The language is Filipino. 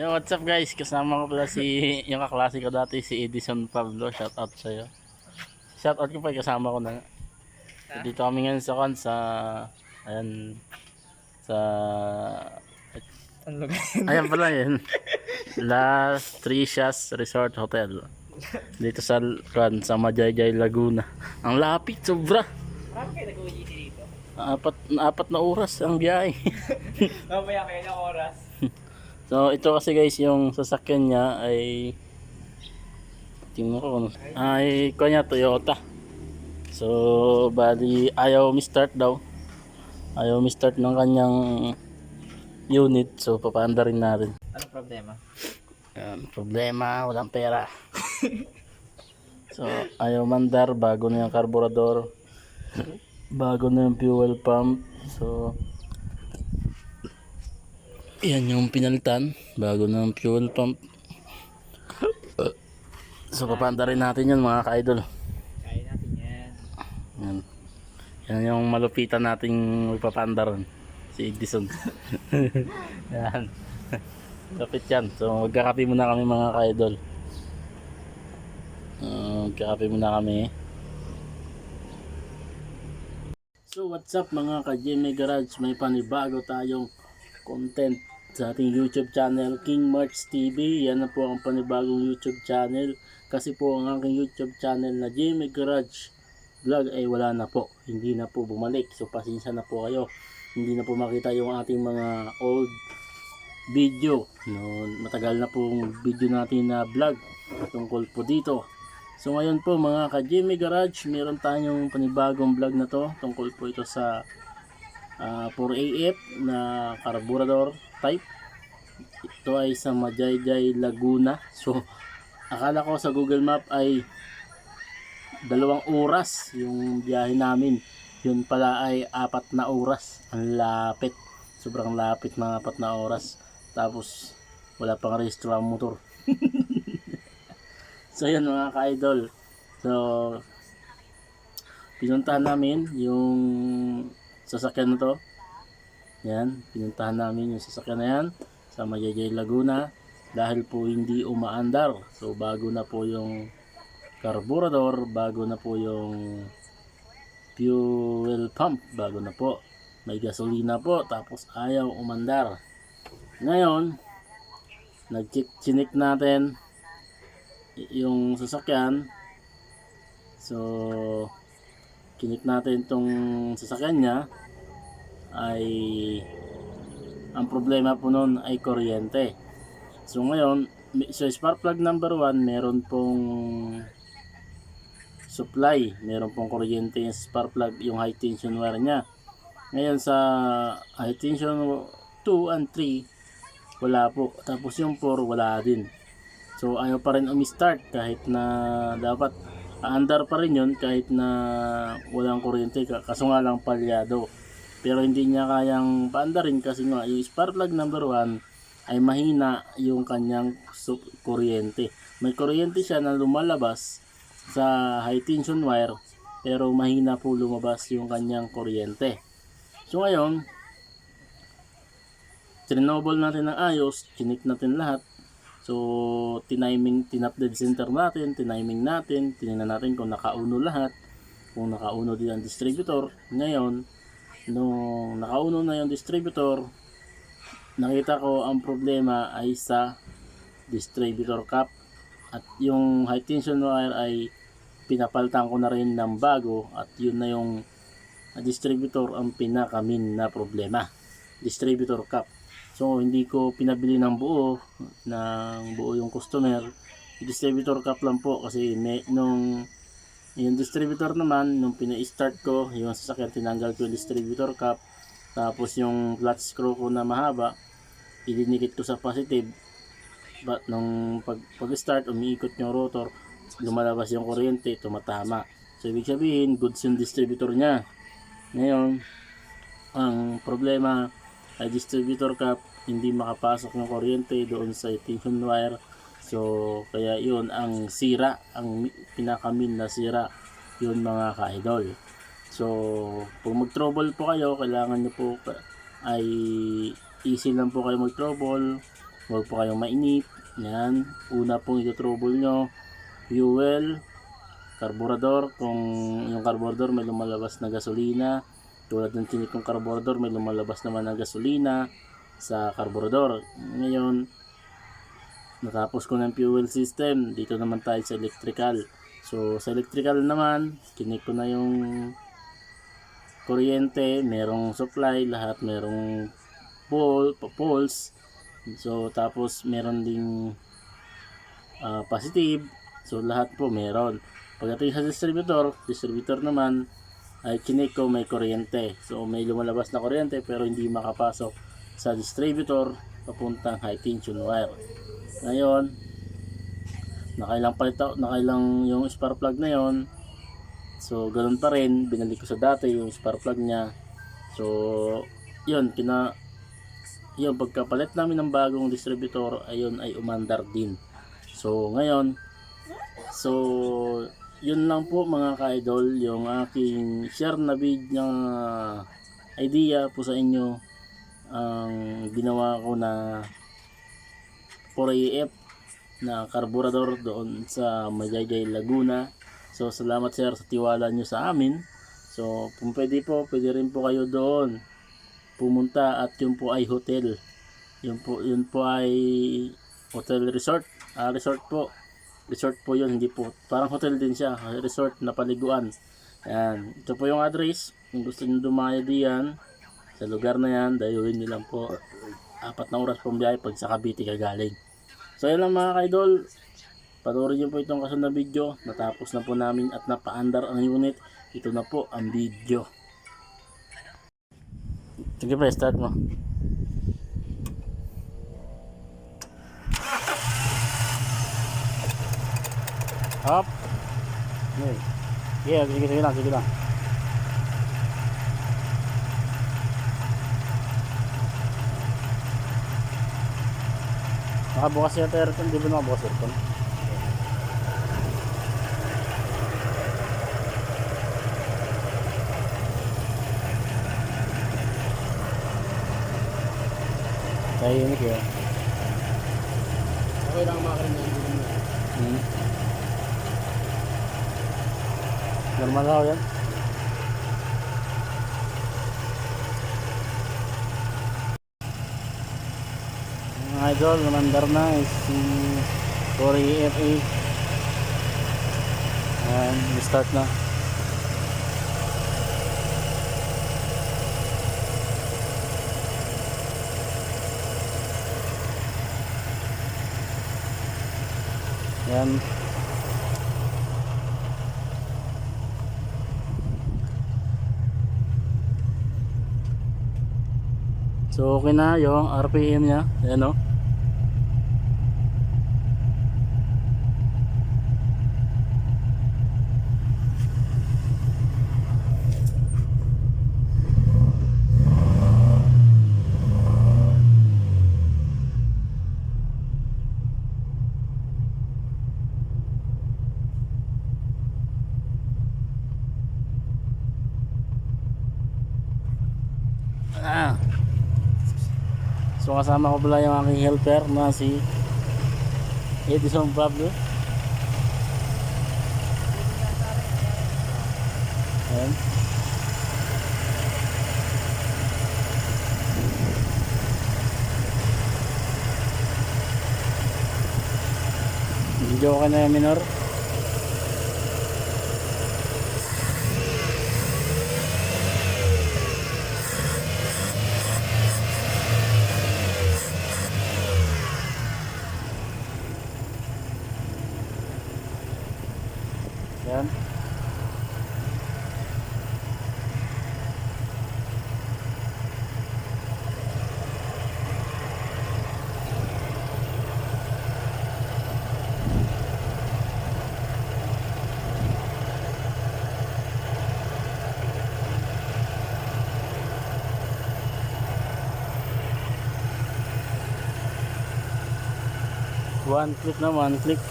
Yo, what's up guys? Kasama ko pala yung kaklase ko dati, si Edison Pablo. Shout out sa'yo. Shout out ko pa, kasama ko na. So, dito kami ngayon ayan, sa, Ang lugar yun. ayan pala yun. Las Tricias Resort Hotel. Dito sa Majayjay, Laguna. Ang lapit, sobra. Marami kayo nag-UGC dito. Apat na oras ang biyahe. Mamaya kayo ng oras. So, ito kasi guys, yung sasakyan niya ay tingnan ko kung ay kanya Toyota. So, bali ayaw mi-start daw. Ayaw mi-start ng kanyang unit. So, papaanda rin natin. Anong problema? Problema, walang pera. So, ayaw mandar, bago na yung carburetor. Bago na yung fuel pump. So, yan yung pinalitan, bago na yung fuel pump. So, papaanda rin natin yun mga ka-idol. Kaya natin yan. Yan. Yan yung malupitan nating magpapanda ron. Si Edison. Yan. Kapit yan. So magkakape muna kami mga ka-idol. Magkakape muna kami. So what's up mga ka-GMA Garage. May panibago tayong content sa ating YouTube channel, King March TV. Yan na po ang panibagong YouTube channel. Kasi po ang aking YouTube channel na GMA Garage Vlog ay wala na po. Hindi na po bumalik. So pasensya na po kayo. Hindi na po makita yung ating mga old video. No, matagal na pong video natin na vlog tungkol po dito. So ngayon po mga ka-GMA Garage, meron tayong panibagong vlog na to. Tungkol po ito sa 4AF na carburetor type. Ito ay sa Majayjay, Laguna. So akala ko sa Google Map ay 2 oras yung biyahe namin. Yun pala ay 4 na oras. Ang lapit. Sobrang lapit, mga 4 na oras. Tapos wala pang rehistro ang motor. So yun mga ka-idol. So pinuntahan namin yung sasakyan na to. Yan, pinuntahan namin yung sasakyan na yan sa Majayjay, Laguna. Dahil po hindi umaandar. So bago na po yung carburetor, bago na po yung fuel pump, bago na po, may gasolina po, tapos ayaw umandar. Ngayon nag-chinik natin yung sasakyan. So kinik natin tong sasakyan niya. Ay ang problema po nun ay kuryente. So ngayon, so spark plug number 1, meron pong supply, meron pong kuryente yung spark plug, yung high tension wire nya. Ngayon sa high tension 2 and 3 wala po, tapos yung 4 wala din. So ayaw pa rin umi-start kahit na dapat aandar pa rin yun kahit na walang kuryente, kaso nga lang palyado. Pero hindi niya kayang paandarin kasi nga yung spark plug number 1 ay mahina yung kanyang kuryente. May kuryente siya na lumalabas sa high tension wire pero mahina po lumabas yung kanyang kuryente. So ngayon, trinouble natin ng ayos, chinik natin lahat. So tinap dead center natin, tiniming natin, tinignan natin kung nakauno lahat, kung nakauno din ang distributor. Ngayon, nung nakauno na yung distributor, nakita ko ang problema ay sa distributor cap, at yung high tension wire ay pinapalitan ko na rin ng bago, at yun na yung distributor ang pinakamin na problema, distributor cap. So hindi ko pinabili ng buo yung customer, distributor cap lang po kasi nung yung distributor naman, nung pina-start ko yung sasakyan, tinanggal ko yung distributor cap. Tapos yung flat screw ko na mahaba, idinikit ko sa positive. But nung pag-start, umiikot yung rotor, lumalabas yung kuryente, tumatama. So ibig sabihin, goods yung distributor niya. Ngayon, ang problema ay distributor cap, hindi makapasok ng kuryente doon sa tension wire. So kaya yun ang sira, ang pinakamin na sira yun mga ka-idol. So kung mag-trouble po kayo, kailangan nyo po ay easy lang po kayo mag-trouble. Huwag po kayong mainip. Yan. Una pong ito-trouble nyo, fuel, carburetor. Kung yung carburetor may lumalabas na gasolina, tulad ng tinik kong carburetor, may lumalabas naman na gasolina sa carburetor. Ngayon, natapos ko ng fuel system. Dito naman tayo sa electrical. So sa electrical naman, kinik ko na yung kuryente, merong supply, lahat merong poles. So tapos meron ding positive. So lahat po meron. Pagdating sa distributor naman ay kinik ko may kuryente. So may lumalabas na kuryente pero hindi makapasok sa distributor papuntang high tension wire. Ngayon, nakailang yung spark plug na yon. So ganoon pa rin, binalik ko sa dati yung spark plug niya. So yun, pagkapalit namin ng bagong distributor, ayun ay umandar din. So ngayon, yun lang po mga ka-idol, yung aking share na video idea po sa inyo. Ang ginawa ko na 4AF na carburetor doon sa Majayjay, Laguna. So salamat sir sa tiwala nyo sa amin. So kung pwede rin po kayo doon pumunta, at yun po ay hotel. Yun po ay hotel resort. Resort po yun, hindi po. Parang hotel din siya. Resort na paliguan. Ayan. Ito po yung address. Kung gusto nyo dumaya diyan sa lugar na yan, dayuhin nyo lang po. 4 na oras pong biyahe pag sa Cavite ka galing. So yun lang mga ka-idol. Panoorin nyo po itong kasunod na video. Natapos na po namin at napaandar ang unit. Ito na po ang video. Sige pa, start mo. Up. Yeah, sige lang. Nakabukas yung aircon, di ba nakabukas aircon? Tahimik yun. Okay lang makarin yan. Normal ako yan. Mga idol, namandar na is si 4AFA. And start na. Yan. So okay na yung RPM niya. Ayan o. So kasama ko pala yung aking helper na si Edison Pablo. Ayan. Video ka na yung minor. Yan. One click na, one click.